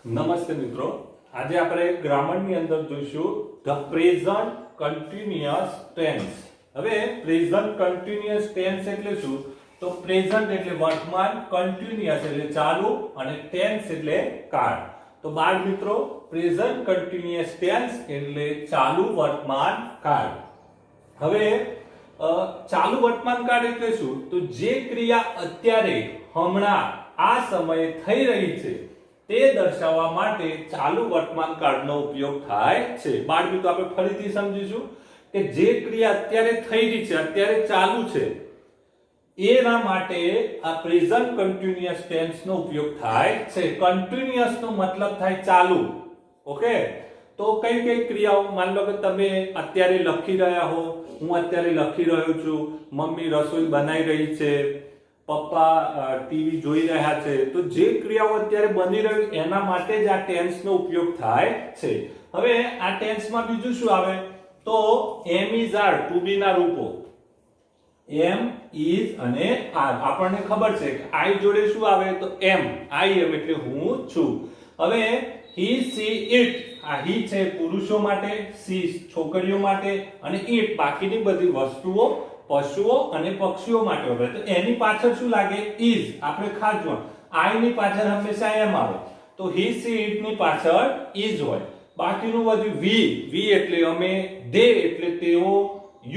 નમસ્તે મિત્રો, આજે આપણે ગ્રામરની અંદર જોઈશું ધ પ્રેઝન્ટ કન્ટિન્યુઅસ ટેન્સ. હવે પ્રેઝન્ટ કન્ટિન્યુઅસ ટેન્સ એટલે શું? તો પ્રેઝન્ટ એટલે વર્તમાન, કન્ટિન્યુઅસ એટલે ચાલુ અને ટેન્સ એટલે કાળ. તો બાળ મિત્રો, પ્રેઝન્ટ કન્ટિન્યુઅસ ટેન્સ એટલે ચાલુ વર્તમાન કાળ. હવે ચાલુ વર્તમાન કાળ એટલે શું? તો જે ક્રિયા અત્યારે હમણાં આ સમયે થઈ રહી છે તે દર્શાવવા માટે ચાલુ વર્તમાન કાળનો ઉપયોગ થાય છે. બાળ મિત્રો, આપણે ફરીથી સમજીશું કે જે ક્રિયા અત્યારે થઈ રહી છે, અત્યારે ચાલુ છે, એના માટે આ પ્રેઝન્ટ કન્ટિન્યુઅસ ટેન્સ નો ઉપયોગ થાય છે. કન્ટિન્યુઅસ નો મતલબ થાય ચાલુ. ઓકે, તો કઈ કઈ ક્રિયાઓ? માની લો કે તમે અત્યારે લખી રહ્યા હો, હું અત્યારે લખી રહ્યો છું, મમ્મી રસોઈ બનાવી રહી છે, પપ્પા ટીવી જોઈ રહ્યા છે. તો જે ક્રિયાઓ અત્યારે બની રહી એના માટે જ આ ટેન્સ નો ઉપયોગ થાય છે. હવે આ ટેન્સ માં બીજું શું આવે? તો એમ ઇઝ આર, ટુ બી ના રૂપો એમ, ઇઝ અને આર. આપણને ખબર છે કે આઈ જોડે શું આવે? તો એમ, આઈ એમ એટલે હું છું. હવે હી, સી, ઇટ. આ હી છે પુરુષો માટે, સી છોકરીઓ માટે અને ઇટ બાકીની બધી વસ્તુઓ, પશુઓ અને પક્ષીઓ માટે વપરાય. તો એની પાછળ શું લાગે? ઇઝ. આપણે ખાસ જો આઈ ની પાછળ હંમેશા એમ આવે, તો હી, સી, ઇટ ની પાછળ ઇઝ હોય. બાકીનું બધું વી એટલે અમે, દે એટલે તેઓ,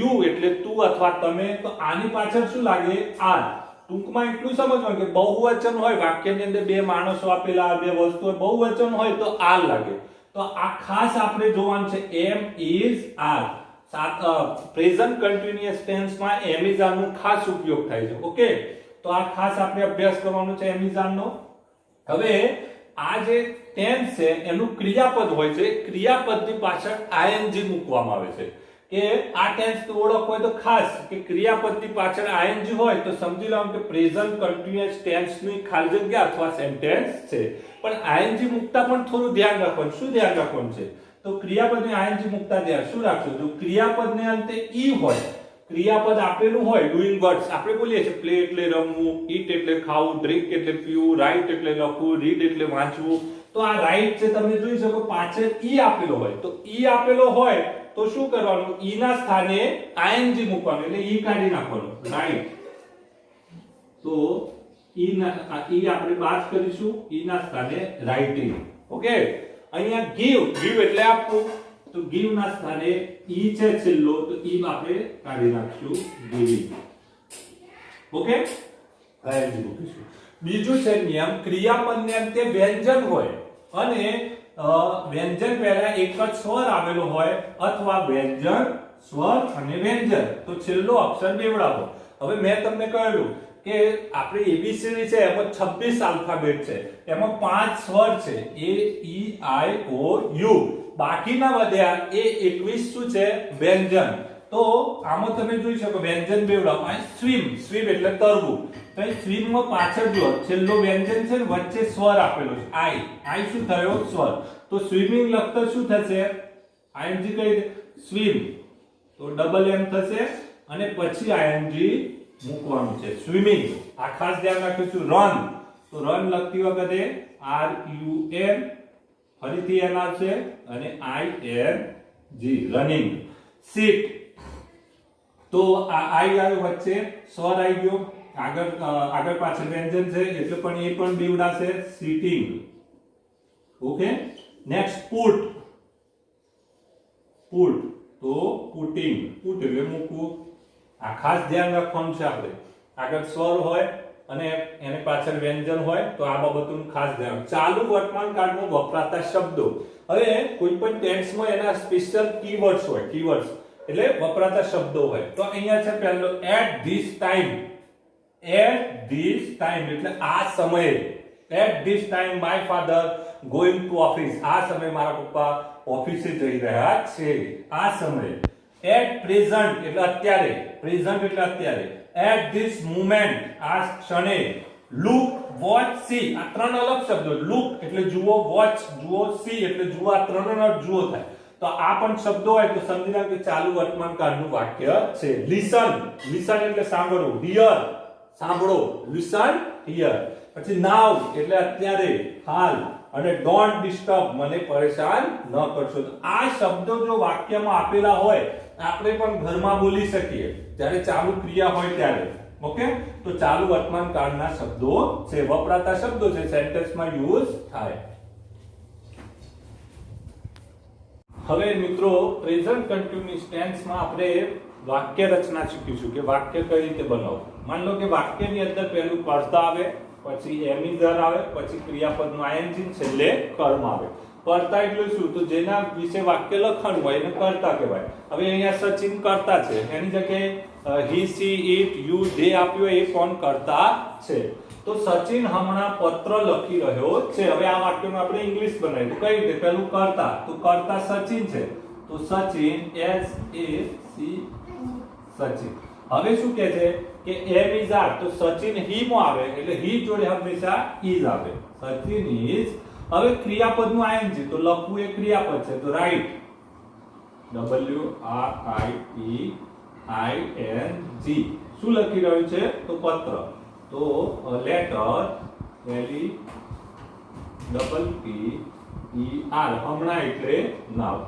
યુ એટલે તું અથવા તમે. તો આની પાછળ શું લાગે? આર. ટૂંકમાં એટલું સમજવાનું કે બહુવચન હોય, વાક્યની અંદર બે માણસો આપેલા, બે વસ્તુઓ, બહુવચન હોય તો આર લાગે. તો આ ખાસ આપણે જોવાનું છે, am, is, are. Present continuous tense માં એમ ઇઝ આર નો ખાસ ઉપયોગ થાય છે. ઓકે, તો આ ખાસ આપણે અભ્યાસ કરવાનો છે એમ ઇઝ આર નો. હવે આ જે ટેન્સ છે એનું ક્રિયાપદ હોય છે, ક્રિયાપદની પાછળ આઈએનજી મૂકવામાં આવે છે. કે આ ટેન્સ ની ઓળખ હોય તો ખાસ કે ક્રિયાપદની પાછળ આઈએનજી હોય તો સમજી લો કે પ્રેઝન્ટ કન્ટિન્યુઅસ ટેન્સ ની ખાલી જગ્યા અથવા સેન્ટેન્સ છે. પણ આઈએનજી મૂકતા પણ થોડું ધ્યાન રાખવાનું. શું ધ્યાન રાખવાનું છે? તો ક્રિયાપદને આઈએનજી મૂકતા ધ્યાન શું રાખશું? જો ક્રિયાપદને અંતે ઈ હોય, ક્રિયાપદ આપેલું હોય, ડુઇંગ વર્ડ્સ આપણે બોલીએ છીએ, પ્લે એટલે રમવું, ઈટ એટલે ખાવું, ડ્રિંક એટલે પીવું, રાઇટ એટલે લખવું, રીડ એટલે વાંચવું. તો આ રાઇટ છે, તમે જોઈ શકો પાછળ ઈ આપેલો હોય. તો ઈ આપેલો હોય તો શું કરવાનું? ઈ ના સ્થાને આઈએનજી મૂકવાનું, એટલે ઈ કાઢી નાખવાનું, રાઇટ. તો ઈ આપણે બાદ કરીશું, ઈ ના સ્થાને રાઇટિંગ. ઓકે, અહીંયા ગીવ એટલે આપવું, તો ગીવ ના સ્થાને ઈ છે છેલ્લો, તો ઈ આપણે કાઢી નાખશું, ગિવિંગ. ઓકે, આઈએનજી મૂકીશું. બીજું છે નિયમ, ક્રિયાપદને અંતે વ્યંજન હોય અને વ્યંજન પહેલા એક જ સ્વર આવેલો હોય અથવા વ્યંજન, સ્વર અને વ્યંજન, તો છેલ્લો અક્ષર બેવડાવો. હવે મેં તમને કહેલું કે આપણે એબીસીડી છે એમાં 26 આલ્ફાબેટ છે, એમાં 5 સ્વર છે, એ ઈ આઈ ઓ યુ. બાકીના વધ્યા એ 21 શું છે? વ્યંજન. તો આમાં તમે જોઈ શકો વ્યંજન બેવડાવો. આ સ્વિમ, સ્વિમ એટલે તરવું. તો અહીં સ્વિમ માં પાછળ જો છેલ્લો વ્યંજન છે ને વચ્ચે સ્વર આપેલો છે, આઈ. આઈ શું થયો? સ્વર. તો સ્વિમિંગ લખતો શું થશે? આઈએનજી કઈ દે, સ્વિમ. તો ડબલ એમ થશે અને પછી આઈએનજી મૂકવાનું છે, સ્વિમિંગ. આ ખાસ ધ્યાન રાખીશું. રન, તો રન લખતી વખતે આર યુ એન, ફરીથી એન આવશે અને I N G, running. Sit, તો આ આઈ આવ્યો વચ્ચે, સ્વર આવી ગયો, આગળ પાછળ વ્યંજન છે એટલે પણ એ પણ બીવડાશે, sitting. Okay, next put, put તો પુટિંગ, પુટ એટલે મૂકવું. આ ખાસ ધ્યાન રાખવાનું છે. આપણે આગળ સ્વર હોય અને એની પાછળ વ્યંજન હોય તો આ બાબતનું ખાસ ધ્યાન. ચાલુ વર્તમાન કાળમાં વપરાતા શબ્દો. હવે કોઈ પણ ટેન્સમાં એના સ્પેશિયલ કીવર્ડ્સ હોય, કીવર્ડ્સ એટલે વપરાતા શબ્દો હોય. તો અહીંયા છે પહેલો, at this time. At this time એટલે આ સમયે. At this time my father going to office. આ સમયે મારા પપ્પા ઓફિસે જઈ રહ્યા છે, આ સમયે. એટ પ્રેઝન્ટ એટલે અત્યારે, પ્રેઝન્ટ એટલે અત્યારે. એટ ધીસ મોમેન્ટ આ ક્ષણે. લુક, વોચ, સી આ ત્રણ અલગ શબ્દો. લુક એટલે જુઓ, વોચ જુઓ, સી એટલે જુઓ. આ ત્રણનો અર્થ જુઓ થાય. તો આ પણ શબ્દો હોય તો સમજી લો કે ચાલુ વર્તમાન કાળનું વાક્ય છે. લિસન, લિસન એટલે સાંભળવું. હિયર સાંભળો, લિસન હિયર. પછી નાવ એટલે અત્યારે, હાલ. અને ડોન્ટ ડિસ્ટર્બ, મને પરેશાન ન કરશો. તો આ શબ્દો જો વાક્યમાં આપેલા હોય આપણે પણ ઘરમાં બોલી શકીએ જ્યારે ચાલુ ક્રિયા હોય ત્યારે. ઓકે, તો ચાલુ વર્તમાન કાળના શબ્દો છે, વપરાતા શબ્દો છે, સેન્ટેન્સમાં યુઝ થાય. હવે મિત્રો પ્રેઝન્ટ કન્ટિન્યુઅસ ટેન્સમાં આપણે વાક્ય રચના શીખીશું કે વાક્ય કઈ રીતે બનાવવું. માન લો કે વાક્યની અંદર પહેલું કર્તા આવે, પછી એમિઝર આવે, પછી ક્રિયાપદનું આઈએનજી, છેલ્લે કર્મ આવે. કર્તા એટલે શું? તો જેના વિશે વાક્ય લખવાનું હોય એને કર્તા કહેવાય. હવે અહીંયા સચિન કર્તા છે, એની જગ્યાએ હી, સી, ઇટ, યુ, ધે આપ્યો એ કોણ કર્તા છે. તો સચિન હમણાં પત્ર લખી રહ્યો છે. હવે આ વાક્યનું આપણે ઇંગ્લિશ બનાવ્યું કઈ રીતે? પહેલું કર્તા, તો કર્તા સચિન છે, તો Sachin S A C Sachin. હવે શું કહે છે કે એમ ઇઝ આર, તો સચિન હી માં આવે એટલે હી જોડે હંમેશા ઇઝ આવે. સચિન ઇઝ. હવે ક્રિયાપદનું આઈએનજી, તો લખવું એ ક્રિયાપદ છે, તો right, W R I T I N G. શું લખી રહ્યું છે? તો પત્ર. તો letter, L E P E R, હમણાં એટલે નાવ.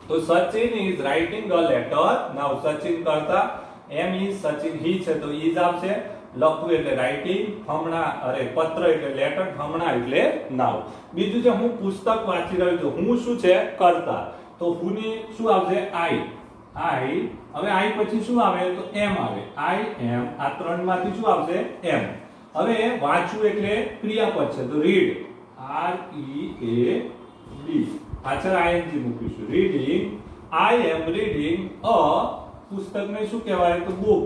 તો Sachin is writing a letter now. Sachin કરતા, એમ ઇઝ સચિન હી છે તો ઇઝ આવશે, લખવું એટલે રાઇટિંગ, હમણાં અરે પત્ર એટલે લેટર, હમણાં એટલે નાવ. બીજું છે હું પુસ્તક વાંચી રહ્યો છું, હું શું છે? કરતા, તો હું ની શું આવશે? આઈ. હવે આઈ પછી શું આવે? તો એમ આવે, આઈ એમ. આ ત્રણ માંથી શું આવશે? એમ. હવે વાંચવું એટલે ક્રિયાપદ છે, તો read, R E A D, પાછળ આઈએનજી મૂકીશું. Reading, I am reading a પુસ્તકને શું કહેવાય? તો બુક.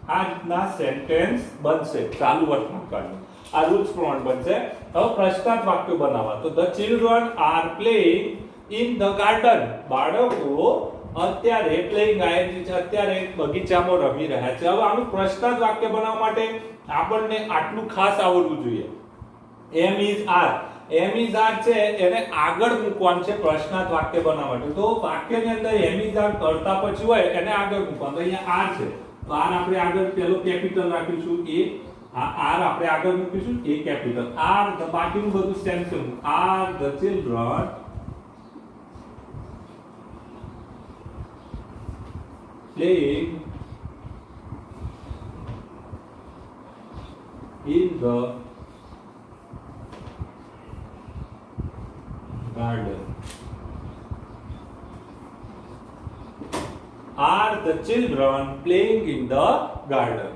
આ રીતના સેન્ટેન્સ બનશે ચાલુ વર્તમાન કાળનું. આ રૂલ્સ પ્રમાણે બનશે. હવે પ્રશ્નાર્થ વાક્યો બનાવવા, તો the children are playing in the garden. બાળકો અત્યારે પ્લેઇંગ આઈએનજી છે, અત્યારે બગીચામાં રમી રહ્યા છે. હવે આનું પ્રશ્નાર્થ વાક્ય બનાવવા માટે આપણને આટલું ખાસ આવડવું જોઈએ. Am is are, am is are છે એને આગળ મૂકવાનું છે પ્રશ્નાર્થ વાક્ય બનાવવા માટે. તો વાક્યની અંદર એમ ઇઝ આર કરતા પછી હોય એને આગળ મૂકવાનું. અહીંયા આર છે તો આર આપણે આગળ પેલો કેપિટલ રાખીશું, એ આ આર આપણે આગળ મૂકીશું, એ કેપિટલ. આર બાકીનું બધું સેમ છે. Are the children playing in the garden. Are the children playing in the garden?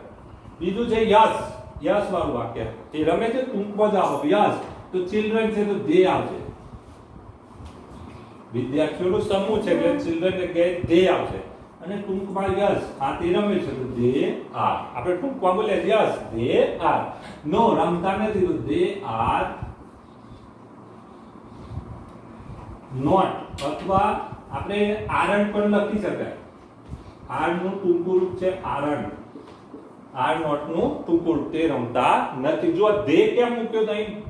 બીજું છે યસ. યસ વાળું વાક્ય, જે રમે છે ટૂંકમાં જ આવે યસ, તો ચિલ્ડ્રન છે તો ધે આવશે. વિદ્યાર્થીઓનો સમૂહ છે એટલે ચિલ્ડ્રન જગ્યાએ ધે આવશે. અને ટૂંકમાં યસ, આ તે રમે છે તો ધે આર. આપણે ટૂંકમાં બોલે યસ ધે આર. નો, રમતા નથી તો ધે આર નોટ. અથવા આપણે આરન પણ લખી શકાય. આર નું ટૂંકું રૂપ છે આરન. આર નોટ નું ટૂંકું રૂપ, તે રમતા નથી. જો ધે કેમ મૂક્યો તો અહીં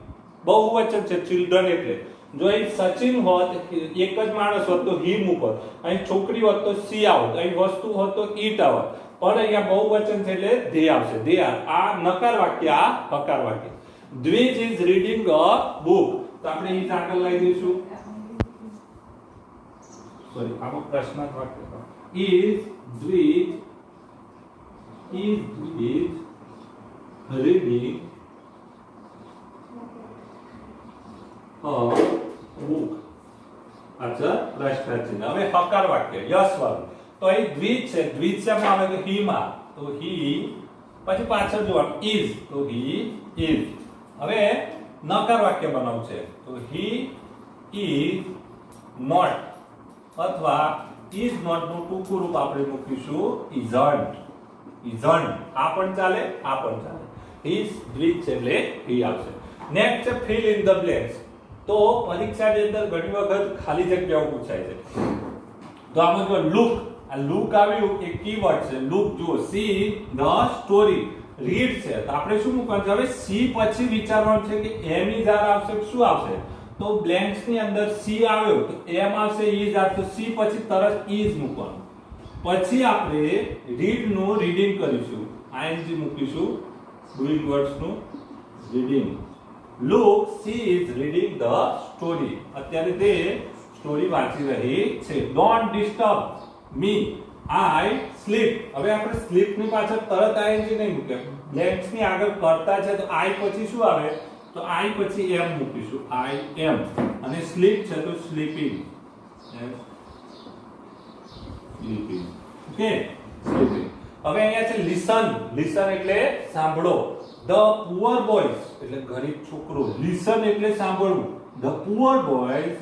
બહુવચન છે ચિલ્ડ્રન એટલે. જો અહીં સચિન હોત, એક જ માણસ હોત તો હી મૂકત, અહીં છોકરી હોત તો સી આવત, અહીં વસ્તુ હોત તો ઈટ આવત, પણ અહીંયા બહુવચન છે એટલે ધે આવશે. They are. આ નકાર વાક્ય, આ હકાર વાક્ય. દ્વિજ ઇઝ રીડિંગ અ બુક, તો આપણે ઈઝ આગળ લઈ દઈશું. સોરી, આમાં પ્રશ્નાર્થ વાક્ય. Is Dwij reading a book. અચ્છા, પ્રશ્નાર્થ ચિહ્ન. હવે હકાર વાક્ય યસ વાળું, તો અહીં દ્વિજ છે. દ્વિજ શેમાં આવે? તો હી માં, તો હી પછી પાછળ જોવાનું ઇઝ, તો હી ઇઝ. હવે નકાર વાક્ય બનાવવું છે તો હી ઇઝ નોટ, અથવા ઇઝ નોટ નું ટૂંકું રૂપ આપણે મૂકીશું ઇઝન્ટ. ઇઝન્ટ આ પણ ચાલે, આ પણ ચાલે. ઇઝ દ્વિજ છે એટલે હી આવશે. નેક્સ્ટ છે ફિલ ઇન ધ બ્લેન્ક્સ. તો પરીક્ષાની અંદર ઘણી વખત ખાલી જગ્યાઓ પૂછાય છે. તો આમાં જો લુક, આ લુક આવ્યું એ કીવર્ડ છે. લુક જુઓ, સી ધ સ્ટોરી, રીડ છે તો આપણે શું મૂકવાનું છે? હવે સી પછી વિચારવાનું છે કે એમ ઇઝ આર આવશે શું આવશે? તો બ્લેન્ક્સ ની અંદર સી આવ્યો તો એમ આવશે, ઇઝ આવશે, તો સી પછી તરત ઇઝ મૂકવાનું. પછી આપણે રીડ નું રીડિંગ કરીશું, આઈએનજી મૂકીશું, ડુઇંગ વર્ડ્સ નું reading. Look she is reading the story. અત્યારે તે સ્ટોરી વાંચી રહી છે. Don't disturb me, I slip. હવે આપણે સ્લીપ ની પાછળ તરત આઈએનજી નહીં મૂકે. બ્લેન્ક્સ ની આગળ કરતા છે તો આઈ પછી શું આવે? તો આઈ પછી એમ મૂકીશું. આઈ એમ. અને સ્લીપ છે તો સ્લીપિંગ. સ્લીપિંગ. Okay, sleeping. હવે અહીંયા છે લિસન. લિસન એટલે સાંભળો. ધ પુઅર બોયઝ એટલે ગરીબ છોકરો. લિસન એટલે સાંભળવું. ધ પુઅર બોયઝ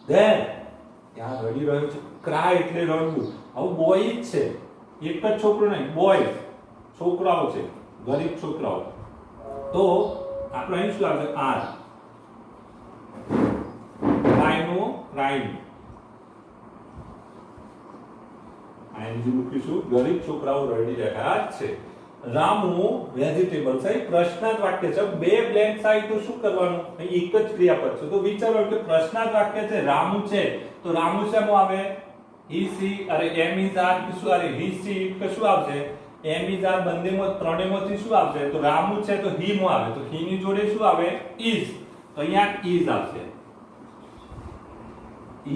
ધેર ત્યાં રડી રહ્યો છે. ક્રાય એટલે રડવું. આવું બોય જ છે, એક જ છોકરો નહીં, બોય છોકરાઓ છે, ગરીબ છોકરાઓ. તો આપણે અહીં શું આવશે? આર. ક્રાયનો ક્રાઇમ. આઈએનજી મૂકીશું. ગરીબ છોકરાઓ રડી રહ્યા છે. રામુ વેજીટેબલ્સ. અહીં પ્રશ્નાર્થ વાક્ય છે. બે બ્લેન્ક્સ આવી તો શું કરવાનું? અહીં એક જ ક્રિયાપદ છે તો વિચારો કે પ્રશ્નાર્થ વાક્ય છે. રામુ છે તો રામુ શેમાં આવે? he she. અરે એમ ઇઝ આર શું? અરે he she કે શું આવશે? એમ ઇઝ આર બંનેમાં ત્રણેયમાંથી શું આવશે? તો રામુ છે તો he માં આવે. તો he ની જોડે શું આવે? is. તો અહીંયા is આવશે.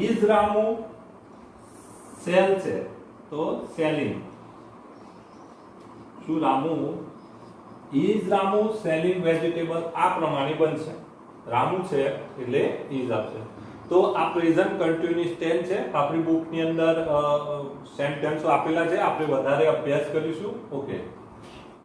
is રામુ sell છે તો selling. શું Ramu? is Ramu selling vegetable. આ પ્રમાણે બનશે. રામુ છે એટલે is આવશે. તો આ પ્રેઝન્ટ કન્ટિન્યુઅસ ટેન્સ છે. આપણી બુક ની અંદર સેન્ટેન્સો આપેલા છે. આપણે વધારે અભ્યાસ કરીશું. ઓકે.